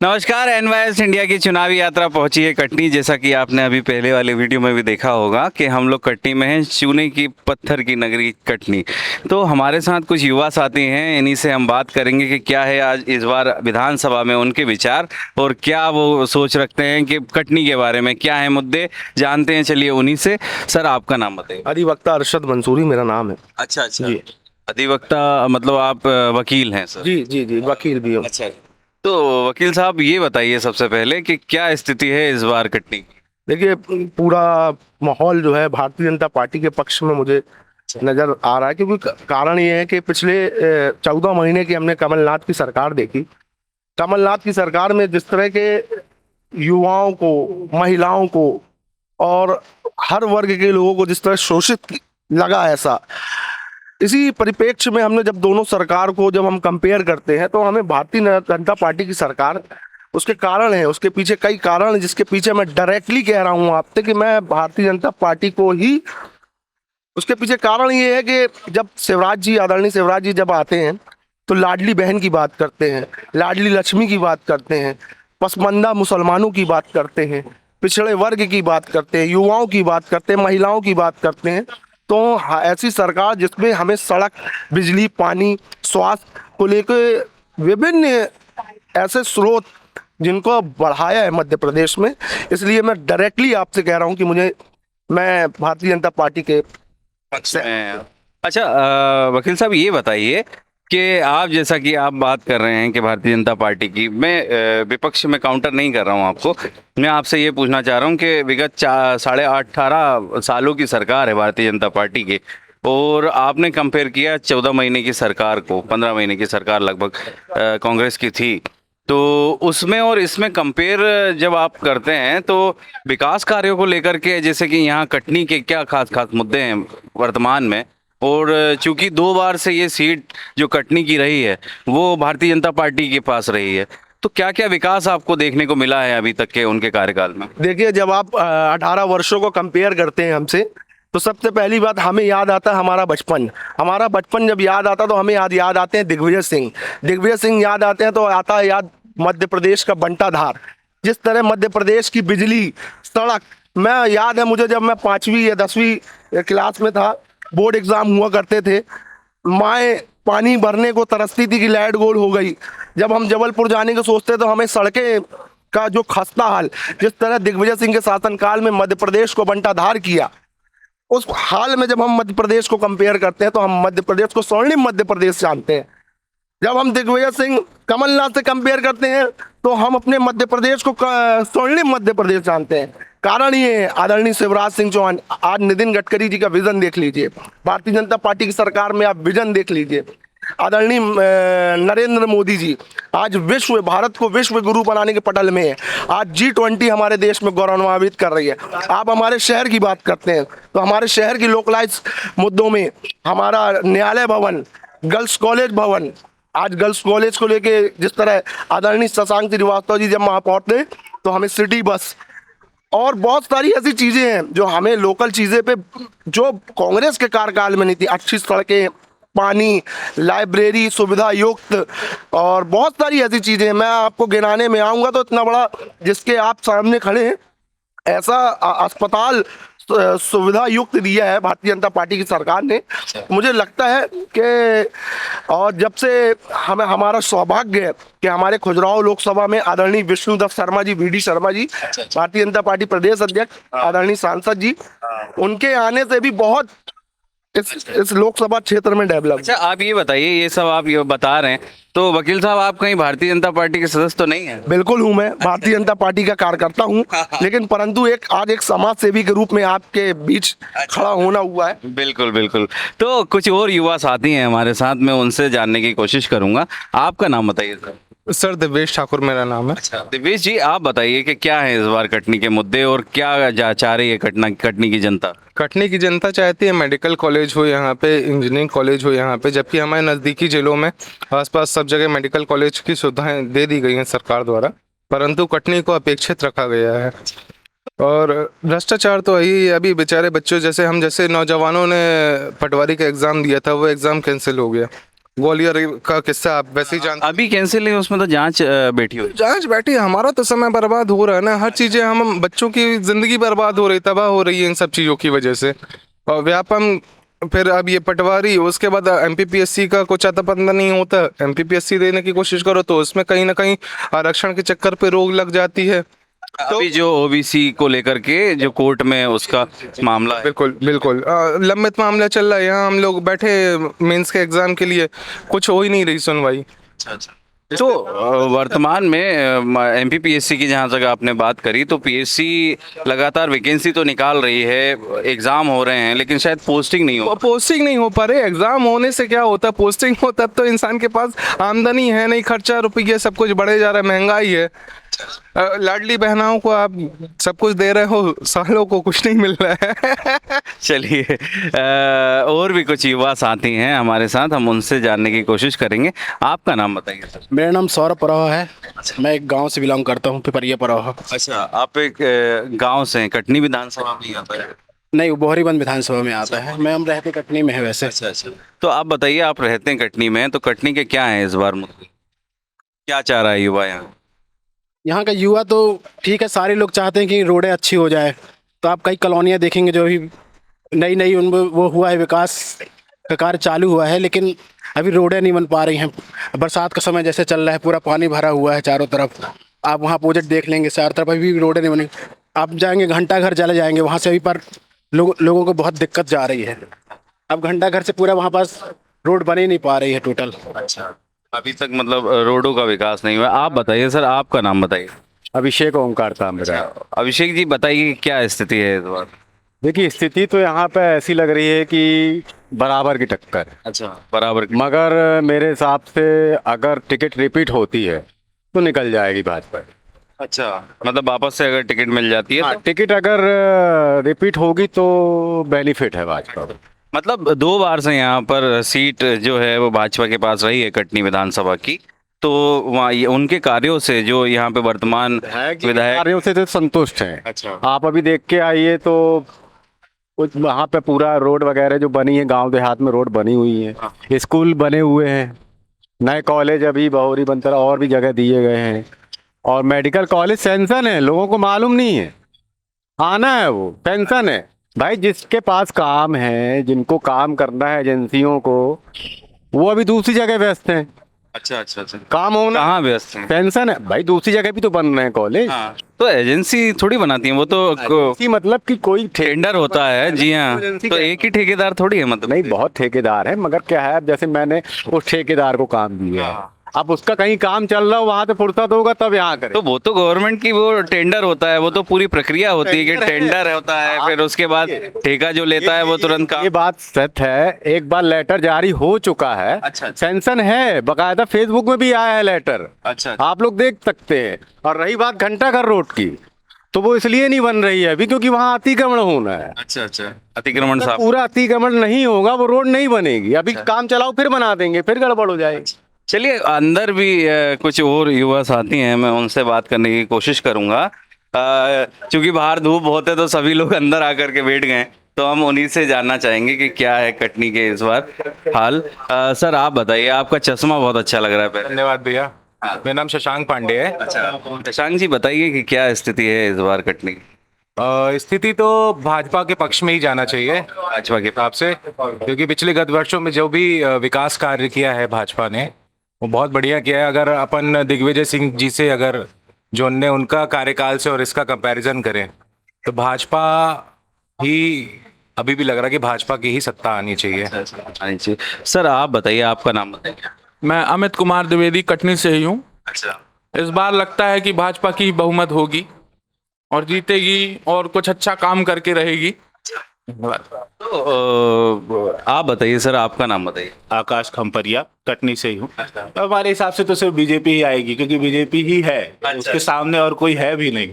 नमस्कार। NYS India की चुनावी यात्रा पहुंची है कटनी। जैसा कि आपने अभी पहले वाले वीडियो में भी देखा होगा कि हम लोग कटनी में हैं, चूने की पत्थर की नगरी कटनी। तो हमारे साथ कुछ युवा साथी हैं, इन्हीं से हम बात करेंगे कि क्या है आज इस बार विधानसभा में उनके विचार और क्या वो सोच रखते हैं कि कटनी के बारे में क्या है मुद्दे, जानते हैं। चलिए उन्हीं से। सर, आपका नाम बताइए। अधिवक्ता अरशद मंसूरी मेरा नाम है। अच्छा अच्छा जी अधिवक्ता मतलब आप वकील हैं सर? जी जी जी, वकील भी हूँ। अच्छा, तो वकील साहब ये बताइए सबसे पहले कि क्या स्थिति है इस बार कटनी की? देखिए, पूरा माहौल जो है भारतीय जनता पार्टी के पक्ष में मुझे नजर आ रहा है, क्योंकि कारण ये है कि पिछले 14 महीने की हमने कमलनाथ की सरकार देखी। कमलनाथ की सरकार में जिस तरह के युवाओं को, महिलाओं को और हर वर्ग के लोगों को जिस तरह शोषित लगा, ऐसा इसी परिप्रेक्ष्य में हमने जब दोनों सरकार को जब हम कंपेयर करते हैं तो हमें भारतीय जनता पार्टी की सरकार, उसके कारण है, उसके पीछे कई कारण हैं, जिसके पीछे मैं डायरेक्टली कह रहा हूं आपसे कि मैं भारतीय जनता पार्टी को ही, उसके पीछे कारण ये है कि जब शिवराज जी, आदरणीय शिवराज जी जब आते हैं तो लाडली बहन की बात करते हैं, लाडली लक्ष्मी की बात करते हैं, पसमानदा मुसलमानों की बात करते हैं, पिछड़े वर्ग की बात करते हैं, युवाओं की बात करते हैं, महिलाओं की बात करते हैं। तो ऐसी सरकार जिसमें हमें सड़क, बिजली, पानी, स्वास्थ्य को लेकर विभिन्न ऐसे स्रोत जिनको बढ़ाया है मध्य प्रदेश में, इसलिए मैं डायरेक्टली आपसे कह रहा हूं कि मैं भारतीय जनता पार्टी के पक्ष से। अच्छा, वकील साहब ये बताइए कि आप, जैसा कि आप बात कर रहे हैं कि भारतीय जनता पार्टी की, मैं विपक्ष में काउंटर नहीं कर रहा हूं आपको। मैं आपसे ये पूछना चाह रहा हूं कि विगत 18 सालों की सरकार है भारतीय जनता पार्टी की, और आपने कंपेयर किया 14 महीने की सरकार को, 15 महीने की सरकार लगभग कांग्रेस की थी। तो उसमें और इसमें कंपेयर जब आप करते हैं तो विकास कार्यों को लेकर के, जैसे कि यहाँ कटनी के क्या खास खास मुद्दे हैं वर्तमान में, और चूंकि 2 बार से ये सीट जो कटनी की रही है वो भारतीय जनता पार्टी के पास रही है, तो क्या क्या विकास आपको देखने को मिला है अभी तक के उनके कार्यकाल में? देखिए, जब आप 18 वर्षों को कंपेयर करते हैं हमसे, तो सबसे पहली बात हमें याद आता है हमारा बचपन। हमारा बचपन जब याद आता तो हमें याद आते हैं दिग्विजय सिंह। दिग्विजय सिंह याद आते हैं तो आता है याद मध्य प्रदेश का बंटाधार। जिस तरह मध्य प्रदेश की बिजली, सड़क, मैं याद है मुझे, जब मैं 5वीं या 10वीं क्लास में था, बोर्ड एग्जाम हुआ करते थे, माएँ पानी भरने को तरसती थी कि लाइट गोल हो गई। जब हम जबलपुर जाने को सोचते तो हमें सड़कें का जो खस्ता हाल, जिस तरह दिग्विजय सिंह के शासनकाल में मध्य प्रदेश को बंटाधार किया, उस हाल में जब हम मध्य प्रदेश को कंपेयर करते हैं तो हम मध्य प्रदेश को स्वर्णिम मध्य प्रदेश जानते हैं। जब हम दिग्विजय सिंह, कमलनाथ से कंपेयर करते हैं तो हम अपने मध्य प्रदेश को स्वर्णिम मध्य प्रदेश जानते हैं। कारण ये है आदरणीय शिवराज सिंह चौहान, आज नितिन गडकरी जी का विजन देख लीजिए, भारतीय जनता पार्टी की सरकार में आप विजन देख लीजिए। आदरणीय नरेंद्र मोदी जी आज भारत को विश्व गुरु बनाने के पटल में है। आज G20 हमारे देश में गौरवान्वित कर रही है। आप हमारे शहर की बात करते हैं तो हमारे शहर की लोकलाइज मुद्दों में हमारा न्यायालय भवन, गर्ल्स कॉलेज भवन, आज गर्ल्स कॉलेज को लेके जिस तरह आदरणीय शशांक श्रीवास्तव जी जब वहाँ पहुँचते तो हमें सिटी बस और बहुत सारी ऐसी चीजें हैं जो हमें लोकल चीजें पे, जो कांग्रेस के कार्यकाल में नहीं थी, अच्छी सड़कें, पानी, लाइब्रेरी सुविधा युक्त और बहुत सारी ऐसी चीजें। मैं आपको गिनाने में आऊंगा तो इतना बड़ा, जिसके आप सामने खड़े हैं, ऐसा अस्पताल सुविधा युक्त दिया है भारतीय जनता पार्टी की सरकार ने। मुझे लगता है कि, और जब से हमें, हमारा सौभाग्य है कि हमारे खजुराहो लोकसभा में आदरणीय विष्णुदत्त शर्मा जी, VD शर्मा जी, भारतीय जनता पार्टी प्रदेश अध्यक्ष, आदरणीय सांसद जी, उनके आने से भी बहुत इस लोकसभा क्षेत्र में डेवलप। अच्छा, आप ये बताइए, ये सब आप ये बता रहे हैं तो वकील साहब आप कहीं भारतीय जनता पार्टी के सदस्य तो नहीं है? बिल्कुल हूं, मैं भारतीय जनता पार्टी का कार्यकर्ता हूं, लेकिन परंतु आज एक समाज सेवी के रूप में आपके बीच खड़ा होना हुआ है। बिल्कुल बिल्कुल। तो कुछ और युवा साथी हैं हमारे साथ, मैं उनसे जानने की कोशिश करूंगा। आपका नाम बताइए सर। सर दिवेश ठाकुर मेरा नाम है। अच्छा दिवेश जी, आप बताइए कि क्या है इस बार कटनी के मुद्दे और क्या चाह रही है कटनी की जनता? कटनी की जनता चाहती है मेडिकल कॉलेज हो यहाँ पे, इंजीनियरिंग कॉलेज हो यहाँ पे, जबकि हमारे नज़दीकी जिलों में आसपास सब जगह मेडिकल कॉलेज की सुविधाएं दे दी गई हैं सरकार द्वारा, परंतु कटनी को अपेक्षित रखा गया है। और भ्रष्टाचार तो यही, अभी बेचारे बच्चों जैसे हम जैसे नौजवानों ने पटवारी का एग्ज़ाम दिया था, वो एग्ज़ाम कैंसिल हो गया। ग्वालियर का किस्सा आप वैसे ही जानते अभी कैंसिल है, उसमें तो जांच बैठी हुई। जांच बैठी, हमारा तो समय बर्बाद हो रहा है ना, हर चीजें हम बच्चों की जिंदगी बर्बाद हो रही, तबाह हो रही है इन सब चीजों की वजह से। और व्यापम फिर अब ये पटवारी, उसके बाद एमपीपीएससी का कुछ अता पता नहीं होता, एमपीपीएससी देने की कोशिश करो तो उसमें कहीं ना कहीं आरक्षण के चक्कर पे रोक लग जाती है। अभी जो ओबीसी को लेकर के जो कोर्ट में उसका मामला है, बिल्कुल बिल्कुल लंबित मामला चल रहा है, यहाँ हम लोग बैठे मेंस के एग्जाम के लिए, कुछ हो ही नहीं रही सुनवाई। तो वर्तमान में एमपीपीएससी की जहां तक आपने बात करी, तो पीएससी लगातार वैकेंसी तो निकाल रही है, एग्जाम हो रहे हैं, लेकिन शायद पोस्टिंग नहीं हो। पोस्टिंग नहीं हो पा रही, एग्जाम होने से क्या होता है, पोस्टिंग हो तब तो इंसान के पास आमदनी है नहीं, खर्चा रुपये सब कुछ बढ़े जा रहा है, महंगाई है। लाडली बहनाओं को आप सब कुछ दे रहे हो, सालों को कुछ नहीं मिल रहा है। चलिए, और भी कुछ युवा साथी हैं हमारे साथ, हम उनसे जानने की कोशिश करेंगे। आपका नाम बताइए सर। मेरा नाम सौरभ परोहा है। मैं एक गांव से बिलोंग करता हूँ, पिपरिया परोहा। अच्छा, आप एक गांव से हैं, कटनी विधानसभा में आता है? नहीं, वो बोहरीबंद विधानसभा में आता है। मैं हम रहते कटनी में है वैसे। अच्छा। तो आप बताइए, आप रहते हैं कटनी में, तो कटनी के क्या है इस बार मुद्दे, क्या चाह रहा है युवा यहाँ? यहाँ का युवा तो ठीक है, सारे लोग चाहते हैं कि रोडें अच्छी हो जाए। तो आप कई कॉलोनियाँ देखेंगे जो अभी नई नई उनमें वो हुआ है, विकास का कार्य चालू हुआ है, लेकिन अभी रोडें नहीं बन पा रही हैं। बरसात का समय जैसे चल रहा है, पूरा पानी भरा हुआ है चारों तरफ। आप वहाँ प्रोजेक्ट देख लेंगे, चारों तरफ अभी भी रोडें नहीं बनी। आप जाएंगे घंटा घर चले जाएंगे, वहाँ से अभी पर लोगों को बहुत दिक्कत जा रही है। अब घंटा घर से पूरा वहाँ पास रोड बन ही नहीं पा रही है टोटल। अच्छा, अभी तक मतलब रोडों का विकास नहीं हुआ। आप बताइए सर, आपका नाम बताइए। अभिषेक ओंकार था मेरा। अभिषेक जी बताइए, क्या स्थिति है इस बार? देखिए, स्थिति तो यहाँ पे ऐसी लग रही है कि बराबर की टक्कर है। अच्छा, बराबर। मगर मेरे हिसाब से अगर टिकट रिपीट होती है तो निकल जाएगी भाजपा। अच्छा, मतलब वापस से अगर टिकट मिल जाती है हाँ, तो? टिकट अगर रिपीट होगी तो बेनिफिट है भाजपा को। मतलब 2 बार से यहाँ पर सीट जो है वो भाजपा के पास रही है कटनी विधानसभा की, तो वहाँ उनके कार्यों से जो यहाँ पे वर्तमान विधायक। कार्यों से तो संतुष्ट हैं। अच्छा। आप अभी देख के आइए तो कुछ वहाँ पे पूरा रोड वगैरह जो बनी है, गांव देहात में रोड बनी हुई है, स्कूल बने हुए हैं, नए कॉलेज अभी बहोरी बनतरा और भी जगह दिए गए हैं, और मेडिकल कॉलेज सैंक्शन है, लोगों को मालूम नहीं है, आना है वो सैंक्शन है। भाई जिसके पास काम है, जिनको काम करना है एजेंसियों को, वो अभी दूसरी जगह व्यस्त हैं। अच्छा, काम होना कहाँ व्यस्त हैं? पेंशन है भाई, दूसरी जगह भी तो बन रहे हैं कॉलेज। हाँ, तो एजेंसी थोड़ी बनाती है वो तो, इसी मतलब कि कोई टेंडर होता है। जी हाँ, तो एक ही ठेकेदार थोड़ी है मतलब? नहीं, बहुत ठेकेदार है, मगर क्या है, अब जैसे मैंने उस ठेकेदार को काम दिया है, अब उसका कहीं काम चल रहा हो, वहां से फुर्सत होगा तब यहाँ करे। तो वो तो गवर्नमेंट की वो टेंडर होता है, वो तो पूरी प्रक्रिया होती है कि टेंडर होता है, फिर उसके बाद ठेका जो लेता है वो तुरंत काम। ये बात सच है, एक बार लेटर जारी हो चुका है। अच्छा। सैंक्शन है, बकायदा फेसबुक में भी आया है लेटर, अच्छा। आप लोग देख सकते हैं। और रही बात घंटाघर रोड की, तो वो इसलिए नहीं बन रही है अभी क्योंकि वहाँ अतिक्रमण होना है। अच्छा, अतिक्रमण साहब। पूरा अतिक्रमण नहीं होगा, वो रोड नहीं बनेगी। अभी काम चलाओ फिर बना देंगे, फिर गड़बड़ हो जाएगी। चलिए, अंदर भी कुछ और युवा साथी हैं, मैं उनसे बात करने की कोशिश करूंगा। क्योंकि बाहर धूप बहुत है तो सभी लोग अंदर आकर के बैठ गए, तो हम उन्हीं से जानना चाहेंगे कि क्या है कटनी के इस बार हाल। सर आप बताइए, आपका चश्मा बहुत अच्छा लग रहा है पहले। धन्यवाद भैया। मेरा नाम शशांक पांडे है। अच्छा, शशांक जी बताइए कि क्या स्थिति है इस बार कटनी की? स्थिति तो भाजपा के पक्ष में ही जाना चाहिए भाजपा के हिसाब से, क्योंकि पिछले गत वर्षों में जो भी विकास कार्य किया है भाजपा ने, वो बहुत बढ़िया किया है। अगर अपन दिग्विजय सिंह जी से अगर जो ने उनका कार्यकाल से और इसका कंपैरिजन करें तो भाजपा ही अभी भी लग रहा है कि भाजपा की ही सत्ता आनी चाहिए। आनी चाहिए। सर आप बताइए, आपका नाम बताइए। मैं अमित कुमार द्विवेदी कटनी से ही हूँ। अच्छा, इस बार लगता है कि भाजपा की बहुमत होगी और जीतेगी और कुछ अच्छा काम करके रहेगी। तो आप बताइए सर, आपका नाम बताइए। आकाश खम्परिया, कटनी से ही हूँ। हमारे हिसाब से तो सिर्फ बीजेपी ही आएगी, क्योंकि बीजेपी ही है, उसके सामने और कोई है भी नहीं।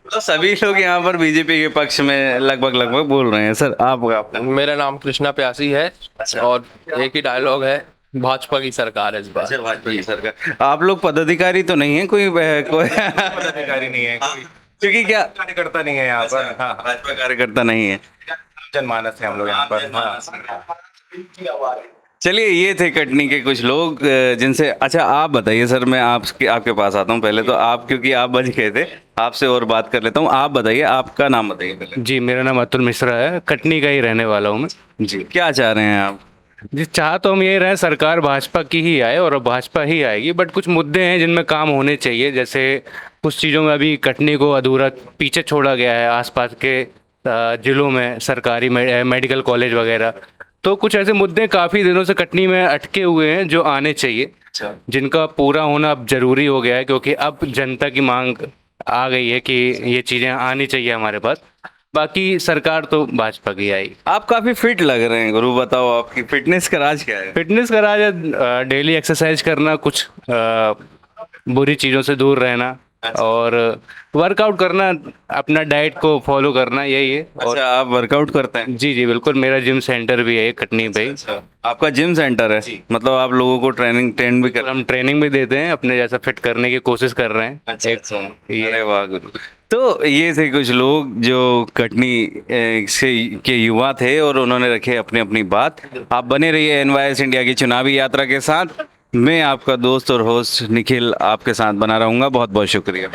तो सभी लोग यहाँ पर बीजेपी के पक्ष में लगभग बोल रहे हैं। सर आपका? मेरा नाम कृष्णा प्यासी है और एक ही डायलॉग है, भाजपा की सरकार है इस बार। भाजपा की सरकार। आप लोग पदाधिकारी तो नहीं है कोई पदाधिकारी नहीं है कोई, क्योंकि क्या कार्यकर्ता नहीं है यहाँ पर। हाँ, भाजपा कार्यकर्ता नहीं है, जनमानस है हम लोग यहाँ पर। हाँ। चलिए, ये थे कटनी के कुछ लोग जिनसे, अच्छा आप बताइए सर, मैं आपके पास आता हूँ पहले तो, आप क्योंकि आप बच गए थे, आपसे और बात कर लेता हूँ। आप बताइए, आपका नाम बताइए पहले। जी, मेरा नाम अतुल मिश्रा है, कटनी का ही रहने वाला हूँ मैं। जी, क्या चाह रहे हैं आप? जी, चाह तो हम ये रहे सरकार भाजपा की ही आए और भाजपा ही आएगी, बट कुछ मुद्दे हैं जिनमें काम होने चाहिए। जैसे कुछ चीज़ों में अभी कटनी को अधूरा पीछे छोड़ा गया है, आसपास के ज़िलों में सरकारी मेडिकल कॉलेज वगैरह। तो कुछ ऐसे मुद्दे काफ़ी दिनों से कटनी में अटके हुए हैं जो आने चाहिए, जिनका पूरा होना अब ज़रूरी हो गया है, क्योंकि अब जनता की मांग आ गई है कि ये चीज़ें आनी चाहिए हमारे पास। बाकी सरकार तो भाजपा की आई। आप काफी फिट लग रहे हैं गुरु, बताओ आपकी फिटनेस का राज क्या है? फिटनेस का राज है डेली एक्सरसाइज करना, कुछ बुरी चीज़ों से दूर रहना और वर्कआउट करना, अपना डाइट को फॉलो करना, यही है। अच्छा, आप वर्कआउट करते हैं? जी जी बिल्कुल, मेरा जिम सेंटर भी है कटनी पे ही। अच्छा, आपका जिम सेंटर है, मतलब आप लोगों को ट्रेन भी कर? हम ट्रेनिंग भी देते हैं, अपने जैसा फिट करने की कोशिश कर रहे हैं। अच्छा, अरे वाह गुरु। तो ये थे कुछ लोग जो कटनी से के युवा थे और उन्होंने रखे अपनी अपनी बात। आप बने रहिए एनवाईएस इंडिया की चुनावी यात्रा के साथ। मैं आपका दोस्त और होस्ट निखिल आपके साथ बना रहूँगा। बहुत बहुत शुक्रिया।